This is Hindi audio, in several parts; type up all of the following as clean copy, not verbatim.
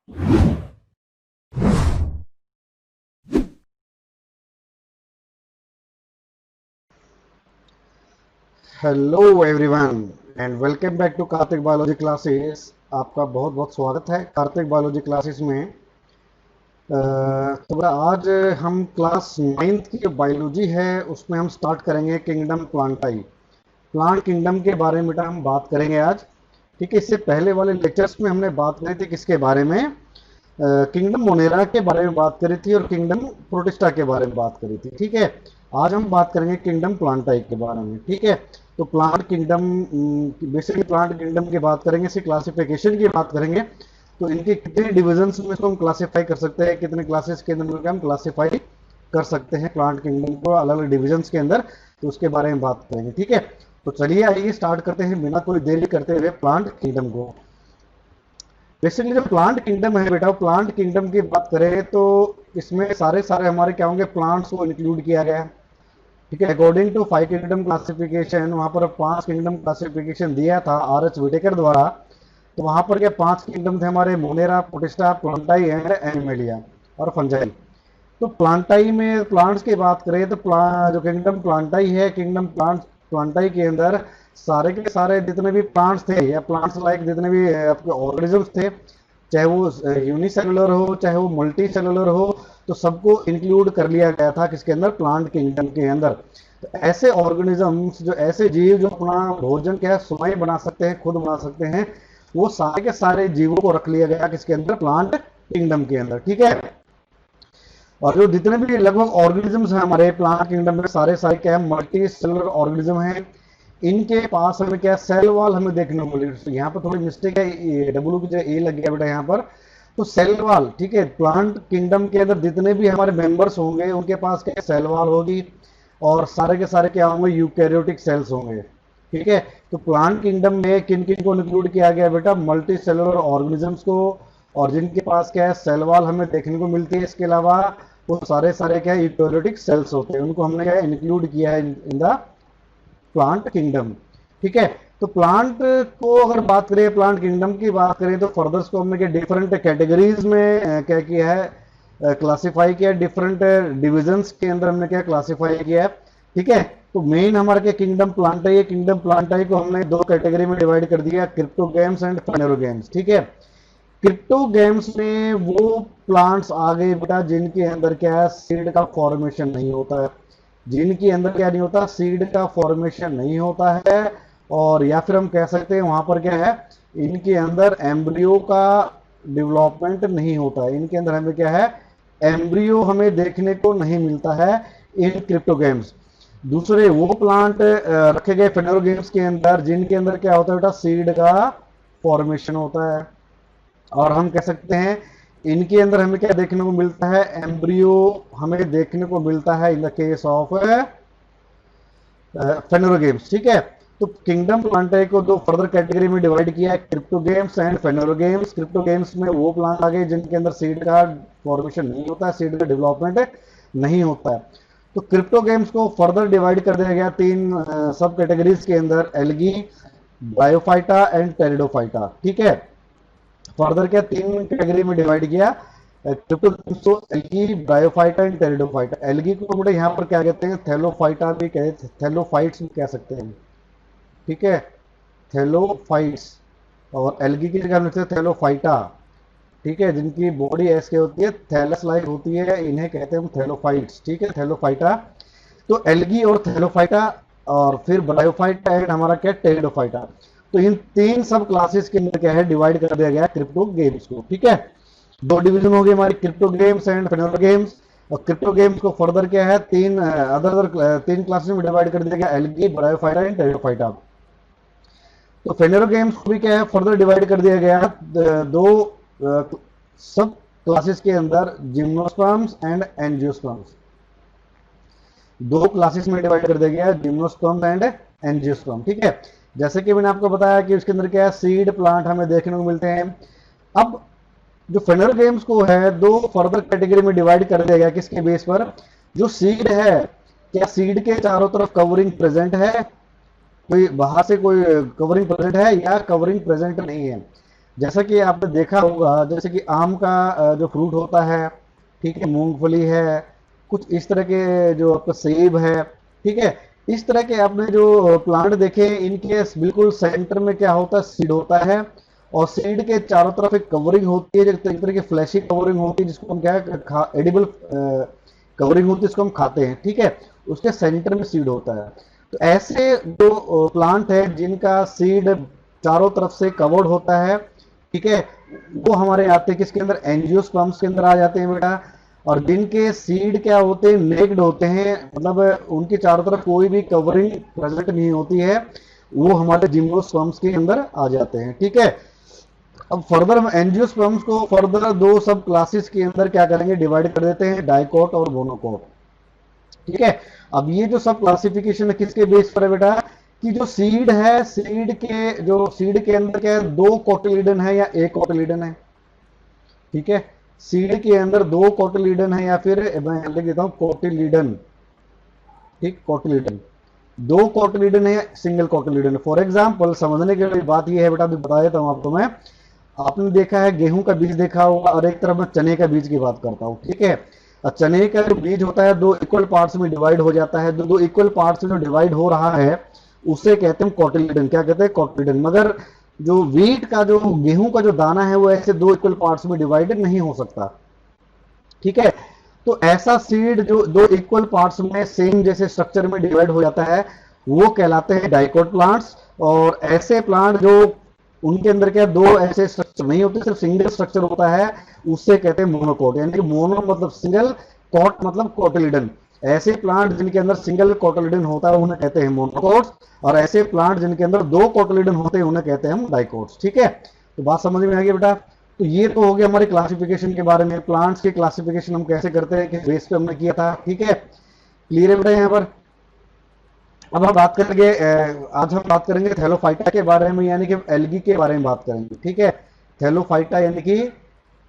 Hello everyone and welcome back to Kartik biology classes. आपका बहुत बहुत स्वागत है कार्तिक बायोलॉजी क्लासेस में। तो आज हम क्लास 9th की जो बायोलॉजी है उसमें हम स्टार्ट करेंगे किंगडम प्लांटाई। प्लांट किंगडम के बारे में हम बात करेंगे आज। ठीक है, इससे पहले वाले लेक्चर्स में हमने बात करी थी किसके बारे में, किंगडम मोनेरा के बारे में बात करी थी और किंगडम प्रोटिस्टा के बारे में बात करी थी। ठीक है, आज हम बात करेंगे किंगडम प्लांटाई के बारे में। ठीक है, तो plant kingdom, basically plant kingdom की बात करेंगे, इसकी क्लासिफिकेशन की बात करेंगे। तो इनके कितने डिविजन्स में इसको हम क्लासीफाई कर सकते हैं, कितने क्लासेस के अंदर हम क्लासीफाई कर सकते हैं प्लांट किंगडम को अलग अलग डिविजन्स के अंदर, तो उसके बारे में बात करेंगे। ठीक है, तो चलिए आइए स्टार्ट करते हैं बिना कोई देरी करते हुए प्लांट किंगडम को। बेसिकली जो प्लांट किंगडम है बेटा, प्लांट किंगडम की बात करें तो इसमें सारे सारे हमारे क्या होंगे, प्लांट्स को इंक्लूड किया गया है। ठीक है, अकॉर्डिंग टू 5 किंगडम क्लासिफिकेशन, वहां पर 5 किंगडम क्लासिफिकेशन दिया था आर एच विटेकर द्वारा। तो वहां पर क्या 5 किंगडम थे हमारे, मोनेरा, प्रोटिस्टा, प्लांटाई एंड एनिमेलिया और फंजाई। तो प्लांटाई में प्लांट्स की बात करें तो जो किंगडम प्लांटाई है, किंगडम प्लांटाई के अंदर सारे के सारे जितने भी प्लांट्स थे या प्लांट्स लाइक जितने भी आपके ऑर्गेनिजम्स थे, चाहे वो यूनिसेलुलर हो चाहे वो मल्टी सेलुलर हो, तो सबको इंक्लूड कर लिया गया था किसके अंदर, प्लांट किंगडम के अंदर। तो ऐसे ऑर्गेनिजम्स, जो ऐसे जीव जो अपना भोजन क्या है स्वयं बना सकते हैं, खुद बना सकते हैं, वो सारे के सारे जीवों को रख लिया गया किसके अंदर, प्लांट किंगडम के अंदर। ठीक है, और जो जितने भी लगभग ऑर्गेनिजम्स हैं हमारे प्लांट किंगडम में, सारे सारे क्या है, मल्टी सेलुलर ऑर्गेनिज्म हैं। इनके पास हमें क्या सेल वॉल हमें देखने को मिली। तो यहाँ पर थोड़ी मिस्टेक है, डब्ल्यू की जगह ए लग गया बेटा यहाँ पर। तो सेल वॉल, ठीक है, प्लांट किंगडम के अंदर जितने भी हमारे मेंबर्स होंगे उनके पास क्या सेल वॉल होगी, और सारे के सारे क्या होंगे, यूकैरियोटिक सेल्स होंगे। ठीक है, तो प्लांट किंगडम में किन किन को इंक्लूड किया गया बेटा, मल्टी सेलुलर ऑर्गेनिजम्स को, और जिनके पास क्या है सेल वॉल हमें देखने को मिलती है। इसके अलावा वो सारे सारे क्या है यूकैरियोटिक सेल्स होते हैं, उनको हमने क्या इंक्लूड किया है इन द प्लांट किंगडम। ठीक है, तो प्लांट को अगर बात करें, प्लांट किंगडम की बात करें तो फर्दर को हमने क्या डिफरेंट कैटेगरीज में क्या किया है, क्लासिफाई किया, डिफरेंट डिविजन्स के अंदर हमने क्या क्लासिफाई किया है। ठीक है, तो मेन हमारा क्या किंगडम प्लांटाई है, किंगडम प्लांटाई को हमने दो कैटेगरी में डिवाइड कर दिया, क्रिप्टोगेम्स एंड फेनेरोगेम्स। ठीक है, क्रिप्टोगेम्स में वो प्लांट्स आ गए बेटा जिनके अंदर क्या है सीड का फॉर्मेशन नहीं होता है, जिनके अंदर क्या नहीं होता, सीड का फॉर्मेशन नहीं होता है। और या फिर हम कह सकते हैं वहां पर क्या है, इनके अंदर एम्ब्रियो का डेवलपमेंट नहीं होता है, इनके अंदर हमें क्या है, एम्ब्रियो हमें देखने को नहीं मिलता है इन क्रिप्टोगेम्स। दूसरे वो प्लांट रखे गए फेनेरोगेम्स के अंदर जिनके अंदर क्या होता है बेटा, सीड का फॉर्मेशन होता है। और हम कह सकते हैं इनके अंदर हमें क्या देखने को मिलता है, एम्ब्रियो हमें देखने को मिलता है इन द केस ऑफ फेनेरोगेम्स। ठीक है, तो किंगडम प्लांटाई को दो फर्दर कैटेगरी में डिवाइड किया है, क्रिप्टोगेम्स एंड फेनेरोगेम्स। क्रिप्टोगेम्स में वो प्लांट आ गए जिनके अंदर सीड का फॉर्मेशन नहीं होता है, सीड का डेवलपमेंट नहीं होता है। तो क्रिप्टोगेम्स को फर्दर डिवाइड कर दिया गया तीन सब कैटेगरीज के अंदर, एल्गी, ब्रायोफाइटा एंड टेरिडोफाइटा। ठीक है, फर्दर क्या तीन कैटेगरी में डिवाइड किया, cryptogams, algae, bryophyta and pteridophyta. Algae को बेटा यहाँ पर क्या कहते हैं, थैलोफाइटा भी कहते हैं, थैलोफाइट्स भी कह सकते हैं। ठीक है, थैलोफाइट्स, और एल्गी की जगह हम लिखते हैं थैलोफाइटा। ठीक है, जिनकी बॉडी ऐसे होती है, थैलस लाइक होती है, इन्हें कहते हैं हम थैलोफाइट्स। ठीक है, थैलोफाइटा। तो एल्गी और थैलोफाइटा, और फिर ब्रायोफाइटा एंड हमारा क्या टेरिडोफाइटा। तो इन तीन सब क्लासेस के अंदर क्या है डिवाइड कर दिया गया क्रिप्टो गेम्स को। ठीक है, दो डिवीजन हो गए हमारी, क्रिप्टो गेम्स एंड फेनेरो गेम्स। और क्रिप्टो गेम्स को फर्दर क्या है तीन अदर तीन क्लासेस में डिवाइड कर दिया गया, एल्गी, ब्रायोफाइटा एंड टेरिडोफाइटा। तो फेनेरो गेम्स को भी क्या है फर्दर डिवाइड कर दिया गया दो सब क्लासेस के अंदर, जिम्नोस्पर्म्स एंड एंजियोस्पर्म्स। दो क्लासेस में डिवाइड कर दिया गया, जिम्नोस्पर्म एंड एंजियोस्पर्म। ठीक है, जैसे कि मैंने आपको बताया कि उसके अंदर क्या है सीड प्लांट हमें देखने को मिलते हैं। अब जो फेनेरो गेम्स को है दो फर्दर कैटेगरी में डिवाइड कर दिया गया, किसके बेस पर, जो सीड है, क्या सीड के चारों तरफ कवरिंग प्रेजेंट है, कोई बाहर से कोई कवरिंग प्रेजेंट है या कवरिंग प्रेजेंट नहीं है। जैसा कि आपने देखा होगा, जैसे कि आम का जो फ्रूट होता है, ठीक है, मूंगफली है, कुछ इस तरह के जो आपका सेब है, ठीक है, इस तरह के आपने जो प्लांट देखे, इनके बिल्कुल सेंटर में क्या होता है, सीड होता है, और सीड के चारों तरफ एक कवरिंग होती है, जो एक तरह की फ्लैशी कवरिंग होती है, जिसको हम क्या है, एडिबल कवरिंग होती है, जिसको हम खाते हैं, ठीक है। उसके सेंटर में सीड होता है। तो ऐसे जो प्लांट है जिनका सीड चारों तरफ से कवर्ड होता है, ठीक है, वो हमारे आते हैं किसके अंदर, एंजियोस्पर्म्स के अंदर आ जाते हैं बेटा। और जिनके सीड क्या होते हैं, नेक्ड होते हैं, मतलब उनके चारों तरफ कोई भी कवरिंग प्रेजेंट नहीं होती है, वो हमारे जिम्नोस्पर्म्स के अंदर आ जाते हैं, ठीक है। अब फर्दर हम एंजियोस्पर्म्स को फर्दर दो सब क्लासेस के अंदर क्या करेंगे, डिवाइड कर देते हैं, डाइकोट और मोनोकोट, ठीक है। अब ये जो सब क्लासिफिकेशन है किसके बेस पर है बेटा, कि जो सीड है, सीड के अंदर क्या है, दो कोटिलीडन है या एक कोटिलीडन है, ठीक है। सीड के अंदर दो कोटिलीडन है या फिर मैं लिख देता हूं कोटिलीडन, ठीक, कोटिलीडन, दो कोटिलीडन है, सिंगल कोटिलीडन। फॉर एग्जांपल समझने के लिए बात यह है बेटा, अभी बता देता हूं आपको मैं। आपने देखा है गेहूं का बीज देखा होगा, और एक तरफ मैं चने का बीज की बात करता हूं, ठीक है। और चने का जो बीज होता है दो इक्वल पार्ट्स में डिवाइड हो जाता है, दो इक्वल पार्ट्स में जो डिवाइड हो रहा है उसे कहते हैं कोटिलीडन, क्या कहते हैं, कोटिलीडन। मगर जो वीट का जो गेहूं का जो दाना है वो ऐसे दो इक्वल पार्ट्स में डिवाइडेड नहीं हो सकता, ठीक है। तो ऐसा सीड जो दो इक्वल पार्ट्स में सेम जैसे स्ट्रक्चर में डिवाइड हो जाता है, वो कहलाते हैं डाइकोट प्लांट्स। और ऐसे प्लांट जो उनके अंदर क्या दो ऐसे स्ट्रक्चर नहीं होते, सिर्फ सिंगल स्ट्रक्चर होता है, उससे कहते हैं मोनोकोट। यानी कि मोनो मतलब सिंगल, कोट मतलब कोटिलीडन। ऐसे प्लांट जिनके अंदर सिंगल कोटिलीडन होता है उन्हें कहते हैं मोनोकोट्स, और ऐसे प्लांट जिनके अंदर दो कोटिलीडन होते हैं उन्हें कहते हैं हम डाइकोट्स, ठीक है। तो बात समझ में आ गई बेटा। तो ये तो हो गया हमारे क्लासिफिकेशन के बारे में, प्लांट्स की क्लासिफिकेशन हम कैसे करते हैं, किस बेस पे हमने किया था, ठीक है। क्लियर है बेटा यहाँ पर। अब हम बात करेंगे आज हम बात करेंगे थैलोफाइटा के बारे में, यानी कि एल्गी के बारे में बात करेंगे, ठीक है। थैलोफाइटा यानी कि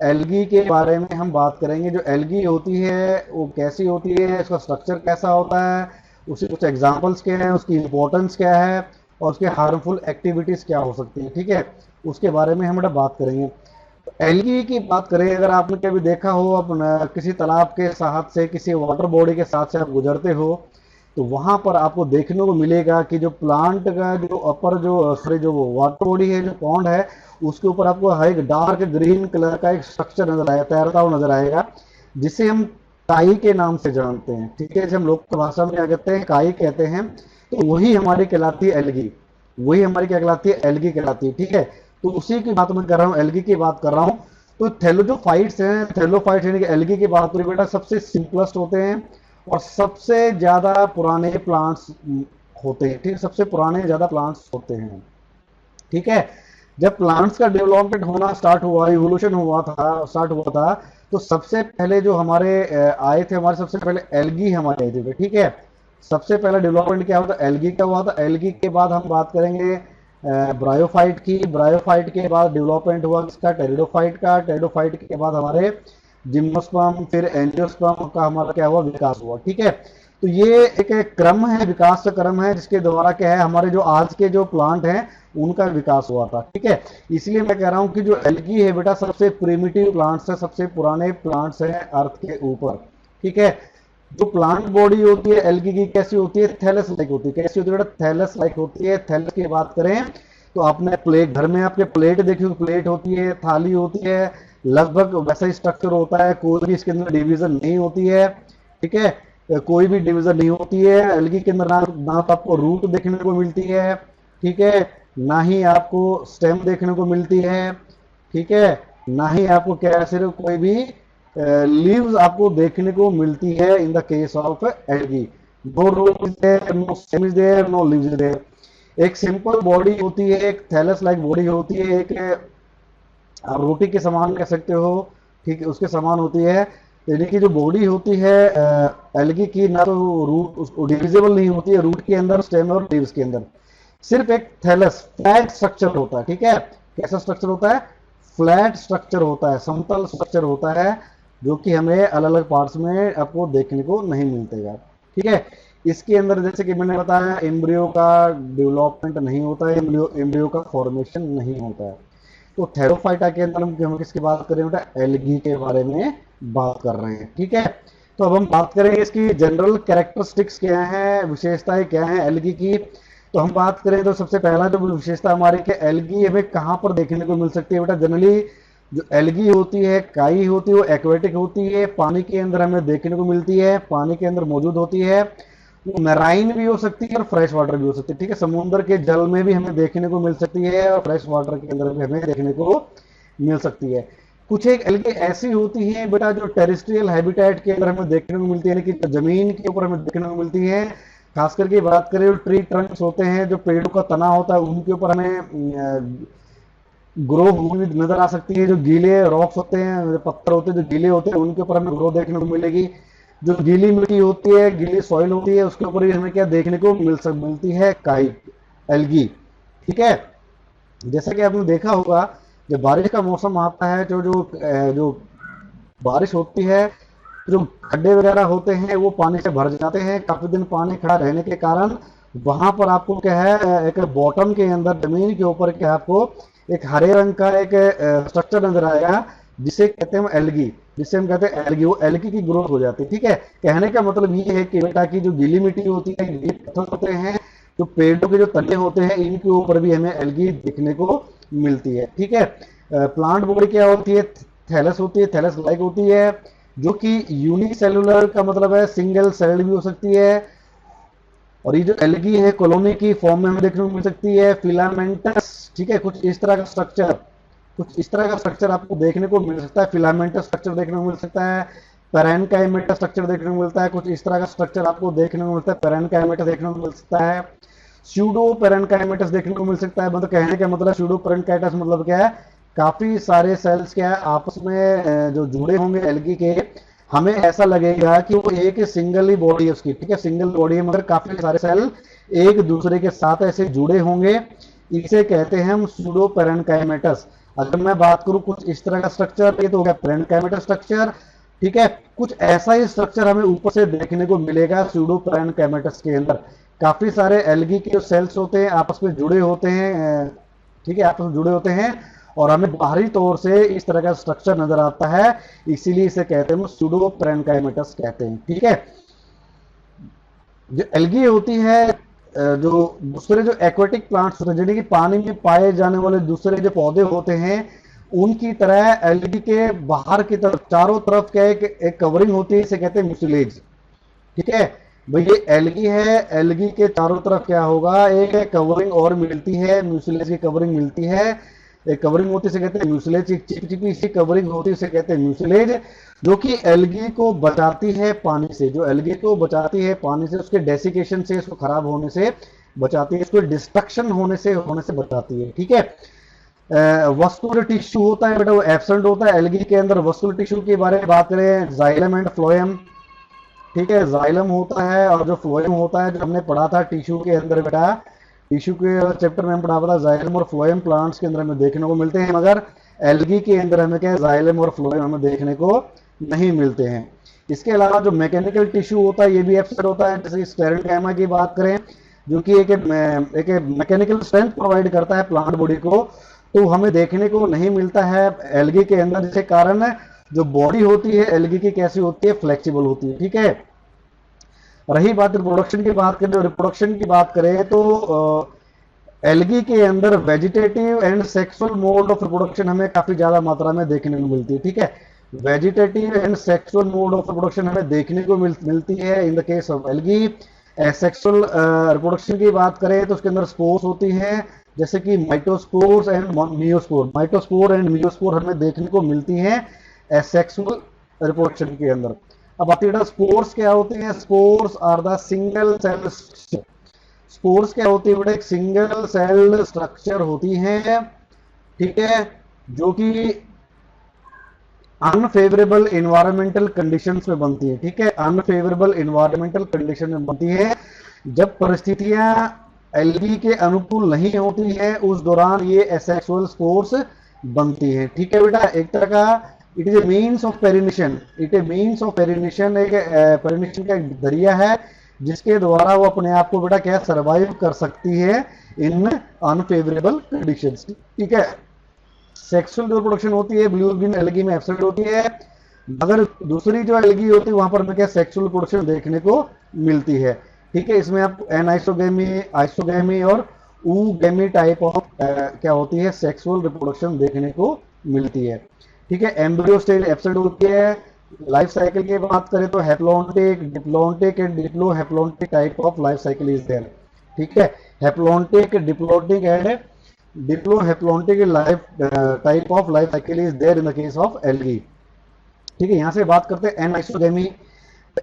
एल्गी के बारे में हम बात करेंगे। जो एल्गी होती है वो कैसी होती है, इसका स्ट्रक्चर कैसा होता है, उसके कुछ एग्जांपल्स क्या हैं, उसकी इंपॉर्टेंस क्या है, और उसके हार्मफुल एक्टिविटीज क्या हो सकती है, ठीक है। उसके बारे में हम बात करेंगे। एल्गी की बात करें, अगर आपने कभी देखा हो अपना किसी तालाब के साथ से, किसी वाटर बॉडी के साथ से आप गुजरते हो, तो वहां पर आपको देखने को मिलेगा कि जो प्लांट का जो अपर जो सॉरी जो वाटर बॉडी है, जो पॉन्ड है, उसके ऊपर आपको एक डार्क ग्रीन कलर का एक स्ट्रक्चर नजर आएगा, तैरता हुआ नजर आएगा, जिसे हम काई के नाम से जानते हैं, ठीक है। जैसे हम लोक भाषा में क्या कहते हैं, काई कहते हैं। तो वही हमारी कहलाती है एल्गी, वही हमारी क्या कहलाती है, एल्गी कहलाती है, ठीक है। तो उसी की बात मैं कर रहा हूँ, एल्गी की बात कर रहा हूँ। तो थैलोजोफाइट्स हैं, थैलोफाइट्स यानी कि एल्गी की बात करें बेटा, सबसे सिंपलेस्ट होते हैं और सबसे ज्यादा पुराने प्लांट्स होते हैं, ठीक है, सबसे पुराने ज्यादा प्लांट्स होते हैं, ठीक है। जब प्लांट्स का डेवलपमेंट होना स्टार्ट हुआ, इवोल्यूशन हुआ था, स्टार्ट हुआ था, तो सबसे पहले जो हमारे आए थे, हमारे सबसे पहले एल्गी हमारे आए थे, ठीक है। सबसे पहला डेवलपमेंट क्या हुआ था, एल्गी का हुआ था। एल्गी के बाद हम बात करेंगे ब्रायोफाइट की। ब्रायोफाइट के बाद डेवलपमेंट हुआ किसका, टेरिडोफाइट का। टेरिडोफाइट के बाद हमारे जिम्नोस्पर्म, फिर एंजियोस्पर्म का हमारा क्या हुआ, विकास हुआ, ठीक है। तो ये एक क्रम है, विकास का क्रम है, जिसके द्वारा क्या है, हमारे जो आज के जो प्लांट हैं उनका विकास हुआ था, ठीक है। इसलिए मैं कह रहा हूं कि जो एल्गी है बेटा, सबसे प्रिमिटिव प्लांट्स है, सबसे पुराने प्लांट्स हैं अर्थ के ऊपर, ठीक है। जो प्लांट बॉडी होती है एल्गी की कैसी होती है, थैलस लाइक होती है। कैसी होती है बेटा, थैलस लाइक होती है। थैलस की बात करें तो आपने प्लेट, घर में आपके प्लेट देखी हो, प्लेट होती है, थाली होती है, लगभग वैसा ही स्ट्रक्चर होता है, कोई भी इसके अंदर डिवीजन नहीं होती है, ठीक है, कोई भी डिवीजन नहीं होती है एल्गी के अंदर। ना तो आपको रूट देखने को मिलती है, ठीक है, ना ही आपको स्टेम देखने को मिलती है, ठीक है, ना ही आपको क्या सिर्फ कोई भी लीव्स आपको देखने को मिलती है in the case of algae. No root is there, no stem is there, no leaves is there. एक सिंपल बॉडी होती है, एक थैलस लाइक बॉडी होती है, एक आप रोटी के समान कह सकते हो, ठीक है, उसके समान होती है। यानी कि जो बॉडी होती है एल्गी की, ना तो रूट डिविजिबल नहीं होती है रूट के अंदर, स्टेम और लीव्स के अंदर। सिर्फ एक थैलस फ्लैट स्ट्रक्चर होता है, ठीक है। कैसा स्ट्रक्चर होता है, फ्लैट स्ट्रक्चर होता है, समतल स्ट्रक्चर होता है, जो कि हमें अलग अलग पार्ट्स में आपको देखने को नहीं मिलतेगा, ठीक है। इसके अंदर जैसे कि मैंने बताया, एम्ब्रियो का डेवलपमेंट नहीं होता है, एम्ब्रियो का फॉर्मेशन नहीं होता है। तो थेरोफाइटा के अंदर हम किसकी बात कर रहे हैं बेटा, एल्गी के बारे में बात कर रहे हैं। ठीक है, तो अब हम बात करेंगे इसकी जनरल कैरेक्टरिस्टिक्स क्या है, विशेषताएं क्या है एल्गी की। तो हम बात करें तो सबसे पहला जो विशेषता हमारी कि एल्गी हमें कहाँ पर देखने को मिल सकती है बेटा, जनरली जो एल्गी होती है, काई होती है, वो एक्वेटिक होती है, पानी के अंदर हमें देखने को मिलती है, पानी के अंदर मौजूद होती है। वो मैराइन भी हो सकती है और फ्रेश वाटर भी हो सकती है। ठीक है, समुद्र के जल में भी हमें देखने को मिल सकती है और फ्रेश वाटर के अंदर भी हमें देखने को मिल सकती है। कुछ एक एल्गी ऐसी होती है बेटा जो टेरेस्ट्रियल हैबिटेट के अंदर हमें देखने को मिलती है, यानी कि जमीन के ऊपर हमें देखने को मिलती है। खास करके बात करें जो ट्री ट्रंक्स होते हैं, जो पेड़ों का तना होता है, उनके ऊपर हमें ग्रो हुई नजर आ सकती है। जो गीले रॉक्स होते हैं, पत्थर होते हैं जो गीले होते हैं, उनके ऊपर हमें ग्रो देखने को मिलेगी। जो गीली मिट्टी होती है, गीली सॉइल होती है, उसके ऊपर भी हमें क्या देखने को मिलती है, काई एल्गी। ठीक है, जैसा कि आपने देखा होगा जब बारिश का मौसम आता है, जो जो जो बारिश होती है, जो खड्डे वगैरह होते हैं वो पानी से भर जाते हैं। काफी दिन पानी खड़ा रहने के कारण वहां पर आपको क्या है, एक बॉटम के अंदर जमीन के ऊपर क्या आपको एक हरे रंग का एक स्ट्रक्चर नजर आएगा, जिसे कहते हैं एल्गी, जिसे हम कहते हैं एल्गी। वो एल्गी की ग्रोथ हो जाती है। ठीक है, कहने का मतलब ये है कि बेटा की जो गीली मिट्टी होती है, गीले पत्थर होते हैं, जो पेड़ों के जो तने होते हैं, इनके ऊपर भी हमें एल्गी दिखने को मिलती है। ठीक है, प्लांट बॉडी क्या होती है, थैलस होती है, थैलस लाइक होती है, जो कि यूनिसेलुलर का मतलब है सिंगल सेल्ड भी हो सकती है। और ये जो एल्गी है कॉलोनी की फॉर्म में हमें देखने को मिल सकती है, फिलामेंटस। ठीक है, कुछ इस तरह का स्ट्रक्चर, कुछ इस तरह का स्ट्रक्चर आपको देखने को मिल सकता है, फिलामेंटस स्ट्रक्चर देखने को मिल सकता है, पैरेनकाइमेटस स्ट्रक्चर देखने को मिलता है, कुछ इस तरह का स्ट्रक्चर आपको देखने को मिलता है, पैरेनकाइमेटस देखने को मिल सकता है, स्यूडो पैरेनकाइमेटस देखने को मिल सकता है। मतलब कहने का मतलब स्यूडो पैरेनकाइमेटस मतलब क्या है, काफी सारे सेल्स क्या है आपस में जो जुड़े होंगे एल्गी के, हमें ऐसा लगेगा कि वो एक सिंगल ही बॉडी है उसकी। ठीक है, सिंगल बॉडी है मगर काफी सारे सेल एक दूसरे के साथ ऐसे जुड़े होंगे, इसे कहते हैं हम स्यूडो पैरेनकाइमेटस। अगर मैं बात करूं कुछ इस तरह का स्ट्रक्चर, ये तो हो गया पैरेनकाइमेटस स्ट्रक्चर। ठीक है, कुछ ऐसा ही स्ट्रक्चर हमें ऊपर से देखने को मिलेगा स्यूडो पैरेनकाइमेटस के अंदर। काफी सारे एल्गी के जो सेल्स होते हैं आपस में जुड़े होते हैं। ठीक है, आपस में जुड़े होते हैं और हमें बाहरी तौर से इस तरह का स्ट्रक्चर नजर आता है, इसीलिए इसे कहते हैं स्यूडो पैरेनकाइमेटस कहते हैं। ठीक है, जो एल्गी होती है, जो दूसरे जो एक्वेटिक प्लांट्स होते हैं, यानी कि पानी में पाए जाने वाले दूसरे जो पौधे होते हैं, उनकी तरह एल्गी के बाहर की तरफ चारों तरफ क्या एक कवरिंग होती है, इसे कहते हैं म्यूसिलेज। ठीक है भाई, ये एल्गी है, एल्गी के चारों तरफ क्या होगा, एक कवरिंग और मिलती है, म्यूसिलेज की कवरिंग मिलती है। एक कवरिंग होती है, इसे कहते हैं म्यूसिलेज, एक चिपचिपी सी कवरिंग होती है, इसे कहते हैं म्यूसिलेज, जो कि एल्गी को बचाती है पानी से, जो एल्गी को बचाती है पानी से, उसके डेसिकेशन से, उसको खराब होने से बचाती है, इसको डिस्ट्रक्शन होने से बचाती है। ठीक है, वस्कुलर टिश्यू होता है बेटा, वो एब्सेंट होता है एल्गी के अंदर। वस्कुलर टिश्यू के बारे में बात करें, जाइलम एंड फ्लोएम। ठीक है, जाइलम होता है और जो फ्लोएम होता है, जो हमने पढ़ा था टिश्यू के अंदर बेटा, टिश्यू के चैप्टर में हम पढ़ा था, जाइलम और फ्लोएम प्लांट्स के अंदर हमें देखने को मिलते हैं, मगर एल्गी के अंदर हमें क्या जाइलम और फ्लोएम हमें देखने को नहीं मिलते हैं। इसके अलावा जो मैकेनिकल टिश्यू होता है, ये भी एब्सेंट होता है। जैसे स्क्लेरेंकाइमा की बात करें, जो कि एक मैकेनिकल स्ट्रेंथ प्रोवाइड करता है प्लांट बॉडी को, तो हमें देखने को नहीं मिलता है एल्गी के अंदर, जिसके कारण जो बॉडी होती है एल्गी की कैसी होती है, फ्लेक्सिबल होती है। ठीक है, रही बात रिप्रोडक्शन की बात करें, रिप्रोडक्शन की बात करें तो एल्गी के अंदर vegetative and sexual mode of reproduction हमें काफी ज्यादा मात्रा में देखने को मिलती है। ठीक है, vegetative and sexual mode of reproduction हमें देखने को मिलती है in the case of algae. Sexual reproduction की बात करें तो उसके अंदर स्पोर्स होती हैं, जैसे कि माइटोस्पोर्स एंड मियोस्पोर। माइटोस्पोर एंड मियोस्पोर हमें देखने को मिलती हैं सेक्सुअल रिप्रोडक्शन के अंदर। अब आती है स्पोर्स क्या होते हैं, spores are the single cell. Spores क्या होती है बेटा, एक सिंगल सेल स्ट्रक्चर होती हैं। ठीक है, जो कि अनफेवरेबल इन्वायरमेंटल कंडीशंस में बनती है। ठीक है, अनफेवरेबल इन्वायरमेंटल कंडीशन में बनती है, जब परिस्थितियां एल्गी के अनुकूल नहीं होती है, उस दौरान ये एसेक्सुअल स्पोर्स बनती है। ठीक है बेटा, एक तरह का it is a means of perennation, it A means of perennation, एक पेरिनेशन का एक जरिया है जिसके द्वारा वो अपने आप को बेटा क्या सर्वाइव कर सकती है इन अनफेवरेबल कंडीशंस। ठीक है, सेक्सुअल रिप्रोडक्शन होती है ब्लू ग्रीन एल्गी में एब्सेंट होती है, मगर दूसरी जो एल्गी होती है वहां पर हमें क्या सेक्सुअल रिप्रोडक्शन देखने को मिलती है। ठीक है, इसमें आप एनाइसोगेमी, आइसोगेमी और ऊगेमी टाइप ऑफ क्या होती है सेक्सुअल रिप्रोडक्शन देखने को मिलती है। ठीक है, एम्ब्रियो स्टेज एब्सेंट होती है। लाइफ साइकिल की बात करें तो haplontic, diplontic and diplohaplontic type of life cycle is there. ठीक है, haplontic, diplontic and diplohaplontic life type of life cycle is there in the case of algae. ठीक है, यहां से बात करते हैं एनाइसोगेमी।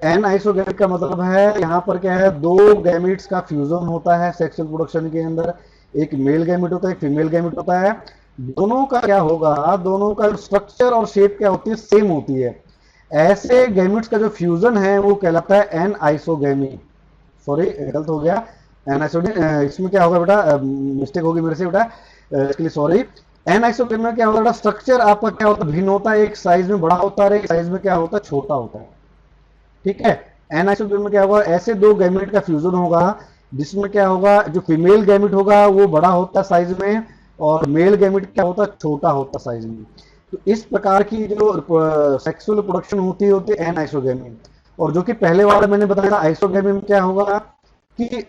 एन आइसोगेमिक का मतलब है यहाँ पर क्या है, दो गैमिट्स का फ्यूजन होता है सेक्सुअल प्रोडक्शन के अंदर। एक मेल गैमिट होता है, एक फीमेल गैमिट होता है। दोनों का क्या होगा, दोनों का स्ट्रक्चर और शेप क्या होती है, सेम होती है। ऐसे गैमिट्स का जो फ्यूजन है वो कहलाता है एन आइसोगेमी। सॉरी गलत हो गया, एन आइसोगेमी इसमें क्या होगा बेटा, मिस्टेक होगी मेरे से बेटा, इसके लिए सॉरी। एन आइसोगेमी में क्या होता है, स्ट्रक्चर आपका क्या होता है, भिन्न होता है। एक साइज में बड़ा होता है, एक साइज में क्या होता है, छोटा होता है। ठीक है, एन आइसोगेमी में क्या होगा, ऐसे दो गैमेट का फ्यूजन होगा जिसमें क्या होगा, जो फीमेल गैमेट होगा वो बड़ा होता है साइज में, और मेल गैमेट क्या होता है, छोटा होता है साइज में। तो इस प्रकार की जो सेक्सुअल प्रोडक्शन होती है एन आइसोगेमी। और जो कि पहले वाला मैंने बताया था आइसोगेमी में क्या होगा कि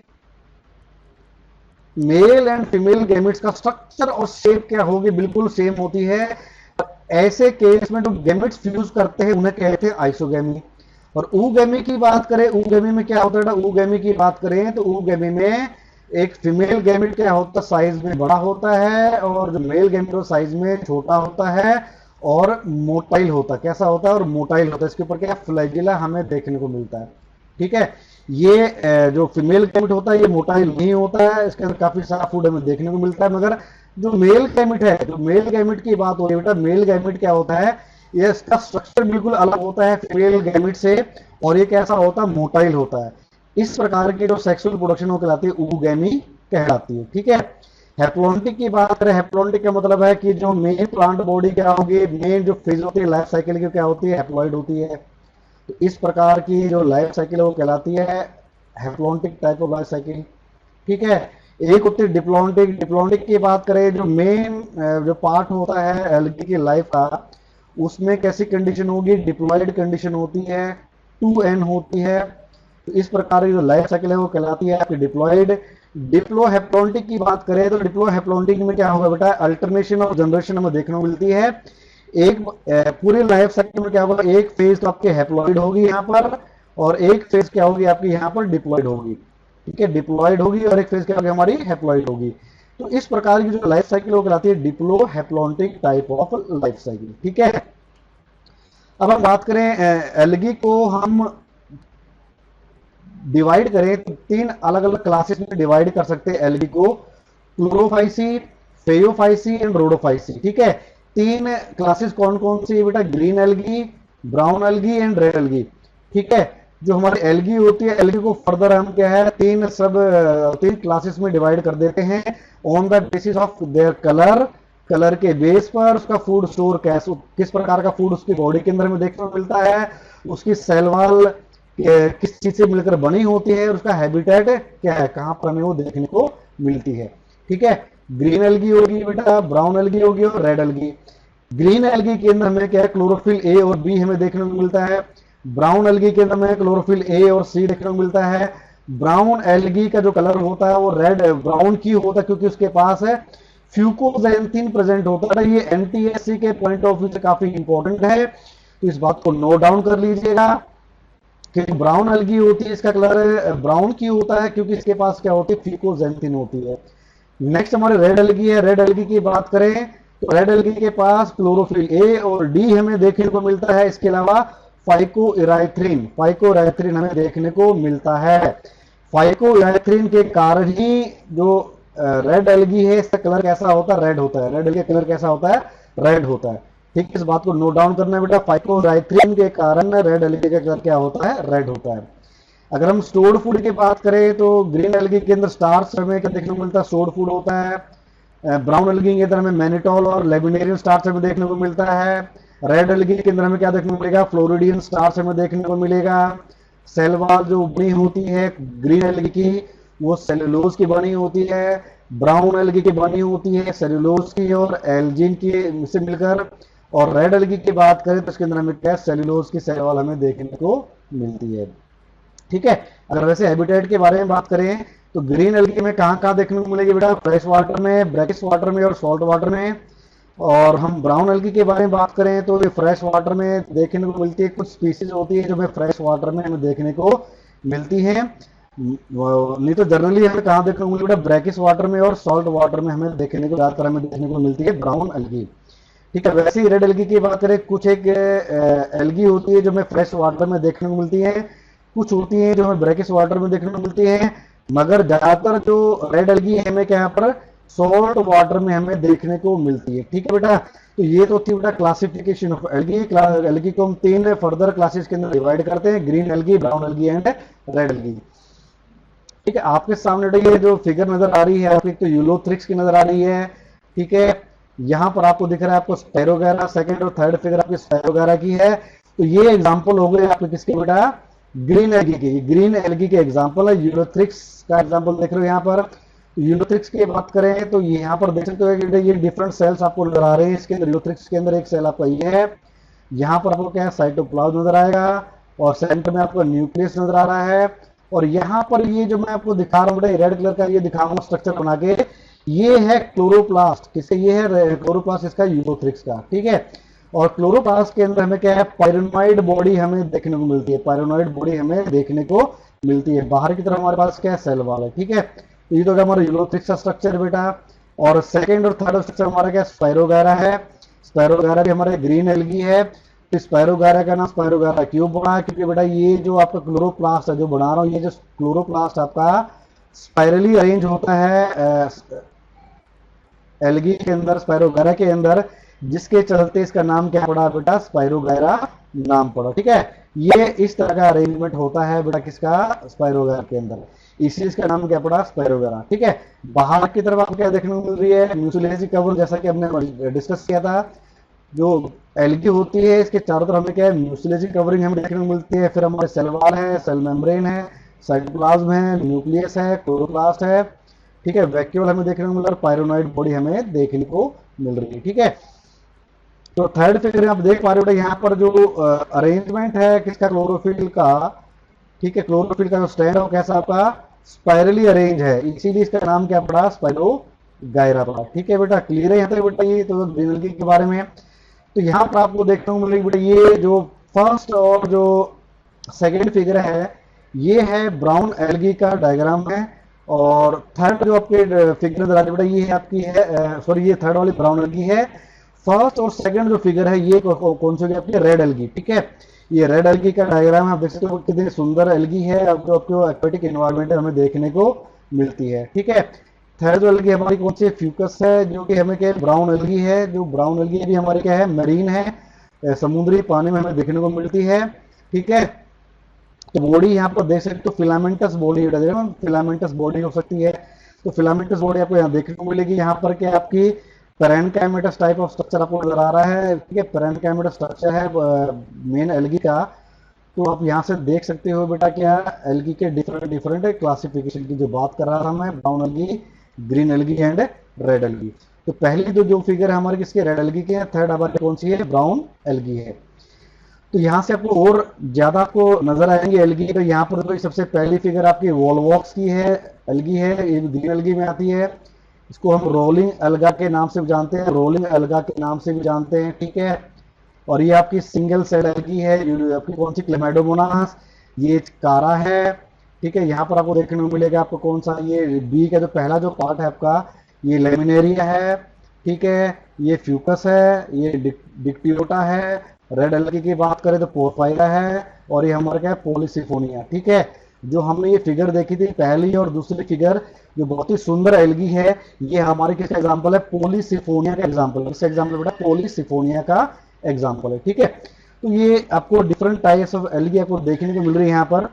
मेल एंड फीमेल गैमेट्स का स्ट्रक्चर और शेप क्या होगी, बिल्कुल सेम होती है। ऐसे केस में जो गैमेट्स फ्यूज करते हैं उन्हें कहते हैं आइसोगेमी। और ऊगेमी की बात करें, ऊगेमी में क्या होता है, ऊगेमी की बात करें तो ऊगेमी में एक फीमेल गैमेट क्या होता है, साइज में बड़ा होता है, और जो मेल गैमेट वो साइज में छोटा होता है और मोटाइल होता है। कैसा होता है, और मोटाइल होता है। इसके ऊपर क्या फ्लैजिला हमें देखने को मिलता है। ठीक है, ये जो फीमेल गैमेट होता है ये मोटाइल नहीं होता है, इसके अंदर काफी सारा फूड हमें देखने को मिलता है। मगर जो मेल गैमेट है, जो मेल गैमेट की बात हो रही है बेटा, मेल गैमेट क्या होता है, ये इसका स्ट्रक्चर बिल्कुल अलग होता है फीमेल गैमेट से, और ये कैसा होता है, मोटाइल होता है। इस प्रकार की जो सेक्सुअल प्रोडक्शन वो कहलाती है ऊगेमी कहलाती है। ठीक है, हैप्लॉन्टिक की बात करें, हैप्लॉन्टिक का मतलब है कि जो मेन प्लांट बॉडी क्या होगी, मेन जो फेज होती है लाइफ साइकिल की क्या होती है, हैप्लॉइड होती है। तो इस प्रकार की जो लाइफ साइकिल है वो कहलाती है haplontic type of life cycle. ठीक है, एक होती है डिप्लॉन्टिक। डिप्लॉन्टिक की बात करें, जो मेन जो पार्ट होता है एल्गी की लाइफ का, उसमें कैसी कंडीशन होगी, डिप्लॉयड कंडीशन होती है, 2n होती है। तो इस प्रकार की जो लाइफ साइकिल है वो कहलाती है आपकी डिप्लॉयड। डिप्लोहैप्लॉन्टिक की बात करें तो डिप्लोहैप्लॉन्टिक में क्या होगा बेटा, अल्टरनेशन ऑफ जनरेशन हमें देखने को मिलती है। एक पूरी लाइफ साइकिल में क्या होगा, एक फेज तो आपके हैप्लॉइड होगी यहाँ पर, और एक फेज क्या होगी आपकी यहाँ पर डिप्लॉयड होगी। ठीक है, डिप्लॉयड होगी और एक फेज क्या होगी हमारी हैप्लॉइड होगी। तो इस प्रकार की जो लाइफ साइकिल वो कहलाती है डिप्लोहैप्लॉन्टिक टाइप ऑफ लाइफ साइकिल। ठीक है, अब हम बात करें एल्गी को हम डिवाइड करें तो तीन अलग अलग क्लासेस में डिवाइड कर सकते हैं एल्गी को, क्लोरोफाइसी, फेयोफाइसी एंड रोडोफाइसी। ठीक है, तीन क्लासेस कौन कौन सी है बेटा, green algae, brown algae and red algae. ठीक है, जो हमारी एल्गी होती है, एल्गी को फर्दर हम क्या है तीन क्लासेस में डिवाइड कर देते हैं on the basis of their colour. Colour के बेस पर उसका फूड स्टोर किस प्रकार का फूड उसकी बॉडी के अंदर में देखने को मिलता है, उसकी सेल वॉल किस चीज से मिलकर बनी होती है, और उसका हैबिटेट क्या है, कहां पर हमें वो देखने को मिलती है। ठीक है, ग्रीन एल्गी होगी बेटा, ब्राउन एल्गी होगी और रेड एल्गी। ग्रीन एल्गी के अंदर हमें क्या है, क्लोरोफिल ए और बी हमें देखने को मिलता है। ब्राउन एल्गी के अंदर हमें क्लोरोफिल ए और सी देखने को मिलता है। ब्राउन एल्गी का जो कलर होता है वो रेड ब्राउन क्यों होता है, क्योंकि उसके पास है फ्यूकोजेंथिन प्रेजेंट होता है। ये एनटीएससी के पॉइंट ऑफ व्यू से काफी इंपॉर्टेंट है, तो इस बात को नोट डाउन कर लीजिएगा कि ब्राउन एल्गी होती है इसका कलर ब्राउन क्यों होता है, क्योंकि इसके पास क्या होती है, फ्यूकोजेंथिन होती है। नेक्स्ट हमारे रेड एल्गी है। रेड एल्गी की बात करें तो रेड एल्गी के पास क्लोरोफिल ए और डी हमें देखने को मिलता है। इसके अलावा फाइकोइराइथ्रिन हमें देखने को मिलता है। फाइकोइराइथ्रिन के कारण ही जो रेड एल्गी है इसका कलर कैसा होता है, रेड होता है। रेड एल्गी का कलर कैसा होता है, रेड होता है। ठीक, इस बात को नोट डाउन करना है बेटा, फाइकोइराइथ्रिन के कारण रेड एल्गी का कलर क्या होता है, रेड होता है। अगर हम स्टोर्ड फूड की बात करें तो ग्रीन एल्गी के अंदर स्टार्च हमें क्या देखने को मिलता है, स्टोर्ड फूड होता है। ब्राउन एल्गी के अंदर हमें मैनिटोल और लेबिनेरियन स्टार्च हमें देखने को मिलता है। रेड एल्गी के अंदर हमें क्या देखने को मिलेगा, फ्लोरिडियन स्टार्च हमें देखने को मिलेगा। सेल वॉल जो बनी होती है ग्रीन एल्गी की वो सेलुलोज की बनी होती है। ब्राउन एल्गी की बनी होती है सेल्यूलोज की और एल्जिन की से मिलकर। और रेड एल्गी की बात करें तो इसके अंदर हमें क्या सेल्यूलोज की सेल वॉल हमें देखने को मिलती है। ठीक है। अगर वैसे हैबिटेट के बारे में बात करें तो ग्रीन एल्गी में कहाँ कहाँ देखने को मिलेगी बेटा, फ्रेश वाटर में, ब्रैकिश वाटर में और सॉल्ट वाटर में। और हम ब्राउन एल्गी के बारे में बात करें तो ये फ्रेश वाटर में देखने को मिलती है, कुछ स्पीसीज होती है जो हमें फ्रेश वाटर में हमें देखने को मिलती है। नहीं तो जनरली हमें कहाँ देखने को मिलती है, ब्रैकिश वाटर में और सॉल्ट वाटर में हमें देखने को ज्यादातर हमें देखने को मिलती है ब्राउन एल्गी। ठीक है। वैसे ही रेड एल्गी की बात करें, कुछ एक एल्गी होती है जो हमें फ्रेश वाटर में देखने को मिलती है, कुछ होती है जो हमें ब्रैकिश वाटर में देखने को मिलती है, मगर ज्यादातर जो रेड एल्गी है हमें क्या यहाँ पर सॉल्ट वाटर में हमें देखने को मिलती है। ठीक है बेटा। तो ये तो थी बेटा क्लासिफिकेशन ऑफ एल्गी। एल्गी को हम 3 फर्दर क्लासेस के अंदर डिवाइड करते हैं, green algae, brown algae and red algae. ठीक है। आपके सामने ये जो फिगर नजर आ रही है आपकी, तो यूलोथ्रिक्स की नजर आ रही है। ठीक है। यहां पर आपको दिख रहा है आपको स्पायरोगैरा, सेकंड और थर्ड फिगर आपकी स्पायरोगैरा की है। तो ये एग्जांपल हो गए आपके किसके बेटा, ग्रीन एल्गी की। ग्रीन एल्गी के एग्जांपल है, यूलोथ्रिक्स का एग्जांपल देख रहे हो यहाँ पर। यूलोथ्रिक्स की बात करें तो यहाँ पर देख सकते हो ये डिफरेंट सेल्स आपको नजर आ रहे हैं। इसके अंदर यूलोथ्रिक्स के अंदर एक सेल आपका ये है, यहाँ पर आपको क्या है साइटोप्लाज्म नजर आएगा, और सेंटर में आपको न्यूक्लियस नजर आ रहा है। और यहाँ पर ये जो मैं आपको दिखा रहा हूँ रेड कलर का ये दिखाऊंगा स्ट्रक्चर बना के, ये है क्लोरोप्लास्ट। किससे ये है क्लोरोप्लास्ट इसका, यूलोथ्रिक्स का। ठीक है। और क्लोरोप्लास्ट के अंदर हमें क्या है पायरोनॉइड बॉडी हमें देखने को मिलती है, पायरोनॉइड बॉडी हमें देखने को मिलती है। बाहर की तरफ हमारे पास क्या है सेल वॉल है। ठीक है। तो ये तो हमारा यूलोथ्रिक्स का स्ट्रक्चर है बेटा। और सेकेंड और थर्ड स्ट्रक्चर हमारा क्या स्पायरोगैरा है। स्पायरोगैरा भी हमारे ग्रीन एल्गी है। तो स्पायरोगैरा का नाम स्पायरोगैरा क्यों बना, क्योंकि बेटा ये जो आपका क्लोरोप्लास्ट है जो बना रहा हूँ, ये जो क्लोरोप्लास्ट आपका स्पाइरली अरेंज होता है एल्गी के अंदर, स्पायरोगैरा के अंदर, जिसके चलते इसका नाम क्या पड़ा बेटा, स्पायरोगैरा नाम पड़ा। ठीक है। ये इस तरह का अरेंजमेंट होता है बेटा किसका, स्पायरोगैरा के अंदर, इसी इसका नाम क्या पड़ा स्पायरोगैरा। ठीक है। बाहर की तरफ आपको क्या देखने को मिल रही है, म्यूसिलेजी कवर, जैसा कि हमने डिस्कस किया था। जो एल्गी होती है इसके चारों तरफ हमें क्या है म्यूसिलेजी कवरिंग हमें देखने को मिलती है। फिर हमारे सेल वॉल है, सेल मेम्ब्रेन है, साइटोप्लाज्म है, न्यूक्लियस है, क्लोरोप्लास्ट है। ठीक है। वैक्यूल हमें देखने को मिल रहा है, पायरोनॉइड बॉडी हमें देखने को मिल रही है। ठीक है। तो थर्ड फिगर आप देख पा रहे हो यहाँ पर जो अरेंजमेंट है किसका, क्लोरोफिल का। ठीक है। क्लोरोफिल का जो स्टैंड है वो कैसा आपका स्पाइरली अरेंज है, इसीलिए इसका नाम क्या पड़ा स्पायरोगायरा पड़ा। ठीक है बेटा। क्लियर है यहाँ तक बेटा ये तो ग्रीन एल्गी के बारे में। तो यहाँ पर आपको देखने को मिलेगी बेटा ये जो फर्स्ट और जो सेकेंड फिगर है ये है ब्राउन एल्गी का डायग्राम है। और थर्ड जो आपके फिगर नजर आ रही है बेटा ये है आपकी है सॉरी ये थर्ड वाली ब्राउन एल्गी है। फर्स्ट और सेकंड जो फिगर है ये कौन सी होगी आपकी, रेड एल्गी। ठीक है। ये रेड एल्गी का डायग्राम है, आप देख सकते हो कितनी सुंदर एल्गी है, जो आपको एक्वेटिक एनवायरनमेंट हमें देखने को मिलती है। ठीक है। थर्ड जो एल्गी हमारी कौन सी फ्यूकस है, जो कि हमें क्या ब्राउन एल्गी है। जो ब्राउन एल्गी भी हमारी क्या है मरीन है, समुद्री पानी में हमें देखने को मिलती है। ठीक है। तो बॉडी यहाँ पर देख सकते हो फिलामेंटस बॉडी, फिलामेंटस बॉडी हो सकती है। तो फिलामेंटस बॉडी आपको यहाँ देखने को मिलेगी। यहाँ पर क्या आपकी पेरेन्काइमेटस टाइप ऑफ स्ट्रक्चर आपको नजर आ रहा है। ठीक है। पेरेन्काइमेटस स्ट्रक्चर है मेन एल्गी का। तो आप यहाँ से देख सकते हो बेटा क्या एल्गी के डिफरेंट डिफरेंट क्लासिफिकेशन की जो बात कर रहा था मैं, brown algae, green algae and red algae. तो पहली जो फिगर है हमारे किसके, रेड एल्गी के, थर्ड हमारे कौन सी है, ब्राउन एल्गी है। तो यहाँ से आपको और ज्यादा आपको नजर आएंगे एल्गी। तो यहाँ पर तो सबसे पहली फिगर आपकी वॉलवॉक्स की है, एल्गी है, ये ग्रीन एल्गी में आती है। इसको हम रोलिंग अलगा के नाम से भी जानते हैं, रोलिंग अलगा के नाम से भी जानते हैं। ठीक है। और ये आपकी सिंगल सेल एल्गी है, आपकी कौन सी, क्लेमाइडोमोनास, ये कारा है। ठीक है। यहाँ पर आपको देखने को मिलेगा आपको कौन सा, ये बी का जो पहला जो पार्ट है आपका ये लेमिनेरिया है। ठीक है। ये फ्यूकस है, ये डिक्टियोटा है। रेड एल्गी की बात करें तो पोरफायरा है, और ये हमारा क्या है पॉलीसिफोनिया। ठीक है। जो हमने ये फिगर देखी थी पहली और दूसरी फिगर जो बहुत ही सुंदर एल्गी है, ये हमारे किसका एग्जांपल है, पॉलीसिफोनिया का एग्जांपल है। इसका एग्जांपल बेटा पॉलीसिफोनिया का एग्जांपल है। ठीक है। तो ये आपको डिफरेंट टाइप्स ऑफ एल्गी आपको देखने को मिल रही है यहाँ पर।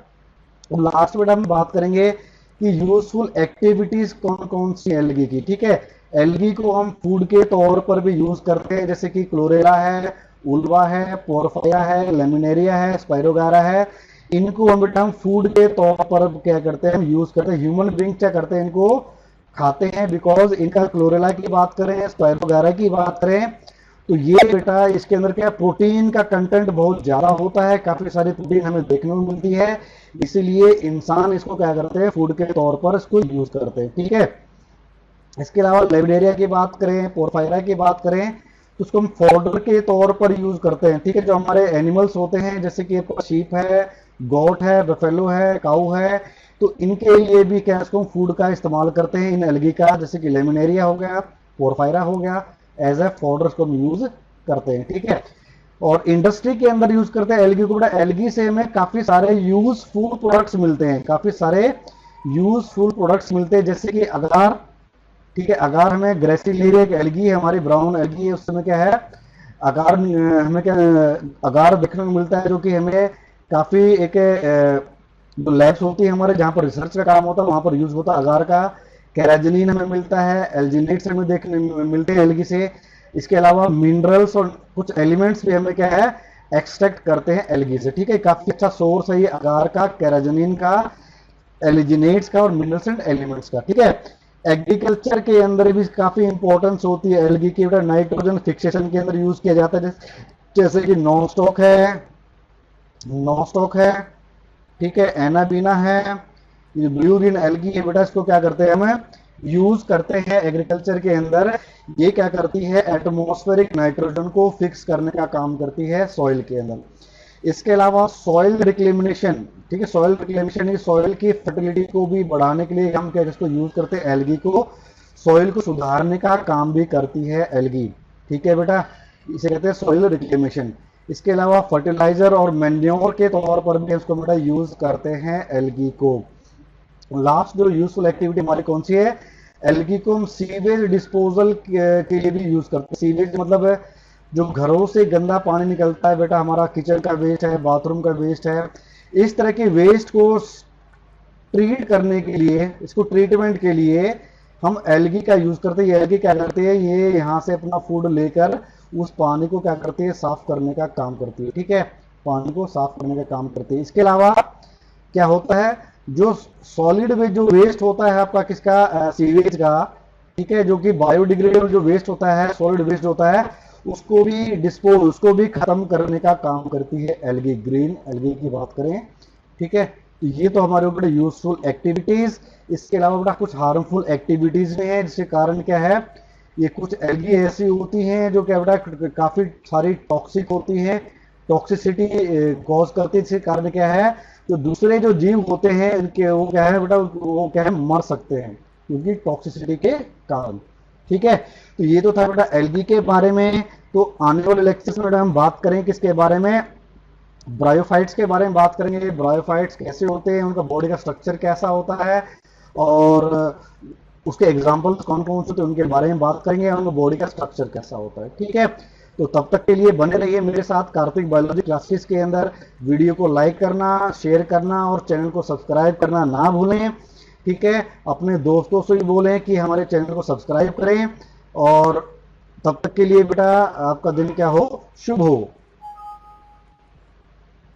और लास्ट बेटा हम बात करेंगे कि यूजफुल एक्टिविटीज कौन कौन सी एल्गी की। ठीक है। एल्गी को हम फूड के तौर पर भी यूज करते हैं, जैसे कि क्लोरेला है, उल्वा है, पोरफाया है, लेमिनेरिया है, स्पायरोगारा है। इनको हम बेटा हम फूड के तौर पर क्या करते हैं, हम यूज करते हैं। ह्यूमन बींग क्या करते हैं, इनको खाते हैं, बिकॉज इनका क्लोरेला की बात करें, स्पायरोगारा की बात करें, तो ये बेटा इसके अंदर क्या प्रोटीन का कंटेंट बहुत ज्यादा होता है, काफी सारी प्रोटीन हमें देखने को मिलती है, इसीलिए इंसान इसको क्या करते हैं, फूड के तौर पर इसको यूज करते हैं। ठीक है, इसके अलावा लेबिडेरिया की बात करें, पोरफायरा की बात करें, तो उसको हम फॉडर के तौर पर यूज करते हैं। ठीक है, जो हमारे एनिमल्स होते हैं जैसे कि शीप है, गोट है, बफेलो है, काऊ है, तो इनके लिए भी क्या इसको हम फूड का इस्तेमाल करते हैं, इन एल्गी का, जैसे कि लेमिनेरिया हो गया, पोरफायरा हो गया, एज ए फॉडर को हम यूज करते हैं। ठीक है, और इंडस्ट्री के अंदर यूज करते हैं एल्गी को। बड़ा एल्गी से हमें काफी सारे यूजफुल प्रोडक्ट्स मिलते हैं, काफी सारे यूजफुल प्रोडक्ट्स मिलते हैं, जैसे कि अगार। ठीक है, अगार हमें ग्रेसिलेरिया एक एल्गी है, हमारी ब्राउन एल्गी है, उस समय क्या है अगार, हमें क्या अगार देखने को मिलता है, जो कि हमें काफी एक जो लैब्स होती है हमारे, जहाँ पर रिसर्च का काम होता है, वहां पर यूज होता है अगार का। कैराजिनिन हमें मिलता है, एल्जिनेट्स हमें देखने मिलते हैं एल्गी से। इसके अलावा मिनरल्स और कुछ एलिमेंट्स भी हमें क्या है एक्सट्रैक्ट करते हैं एल्गी से। ठीक है, काफी अच्छा सोर्स है ये अगार का, कैराजिनिन का, एलिजिनेट्स का और मिनरल्स एंड एलिमेंट्स का। ठीक है, एग्रीकल्चर के अंदर भी काफी इंपॉर्टेंस होती है एल्गी की, नाइट्रोजन फिक्सेशन के अंदर यूज किया जाता है, जैसे कि नॉन स्टॉक है, ठीक है, एनाबीना है, ये ब्लू ग्रीन एल्गी है बेटा, इसको क्या करते हैं हम यूज करते हैं एग्रीकल्चर के अंदर। ये क्या करती है, एटमॉस्फेरिक नाइट्रोजन को फिक्स करने का काम करती है सॉइल के अंदर। इसके अलावा सॉइल रिक्लेमिनेशन, ठीक है, सॉइल रिक्लेमिनेशन ये सॉइल की फर्टिलिटी को भी बढ़ाने के लिए हम क्या इसको यूज करते हैं, एल्गी को सॉइल को सुधारने का काम भी करती है एल्गी। ठीक है बेटा, इसे कहते हैं सॉइल रिक्लेमिनेशन। इसके अलावा फर्टिलाइजर और मैन्योर के तौर पर भी इसको बेटा यूज करते हैं एल्गी को। लास्ट जो यूजफुल एक्टिविटी हमारी कौन सी है, एल्गी को हम सीवेज डिस्पोजल के लिए भी यूज करते हैं। सीवेज मतलब जो घरों से गंदा पानी निकलता है बेटा, हमारा किचन का वेस्ट है, बाथरूम का वेस्ट है, इस तरह के वेस्ट को ट्रीट करने के लिए, इसको ट्रीटमेंट के लिए हम एल्गी का यूज करते हैं। ये एल्गी क्या करती है, ये यहाँ से अपना फूड लेकर उस पानी को क्या करती है, साफ करने का काम करती है। ठीक है, पानी को साफ करने का काम करती है। इसके अलावा क्या होता है, जो सॉलिड में जो वेस्ट होता है आपका किसका, सीवेज का, ठीक है, जो कि बायोडिग्रेडेबल जो वेस्ट होता है, सॉलिड वेस्ट होता है, उसको भी डिस्पोज, उसको भी खत्म करने का काम करती है एल्गी, ग्रीन एल्गी की बात करें। ठीक है, तो ये तो हमारे ऊपर यूजफुल एक्टिविटीज। इसके अलावा बेटा कुछ हार्मफुल एक्टिविटीज भी हैं, जिसके कारण क्या है, ये कुछ एल्गी ऐसी होती हैं जो क्या बेटा काफी सारी टॉक्सिक होती हैं, टॉक्सिसिटी कॉज करती है, इसके कारण क्या है, तो दूसरे जो जीव होते हैं इनके वो क्या है बेटा, वो क्या है मर सकते हैं क्योंकि टॉक्सिसिटी के कारण। ठीक है, तो ये तो था बेटा एल्गी के बारे में। तो आने वाले लेक्चर्स में बेटा हम बात करें किसके बारे में, ब्रायोफाइट्स के बारे में बात करेंगे। ब्रायोफाइट्स कैसे होते हैं, उनका बॉडी का स्ट्रक्चर कैसा होता है, और उसके एग्जाम्पल्स कौन कौन से, तो उनके बारे में बात करेंगे, उनका बॉडी का स्ट्रक्चर कैसा होता है। ठीक है, तो तब तक के लिए बने रहिए मेरे साथ कार्तिक बायोलॉजी क्लासेस के अंदर। वीडियो को लाइक करना, शेयर करना और चैनल को सब्सक्राइब करना ना भूलें। ठीक है, अपने दोस्तों से भी बोलें कि हमारे चैनल को सब्सक्राइब करें। और तब तक के लिए बेटा आपका दिन क्या हो, शुभ हो।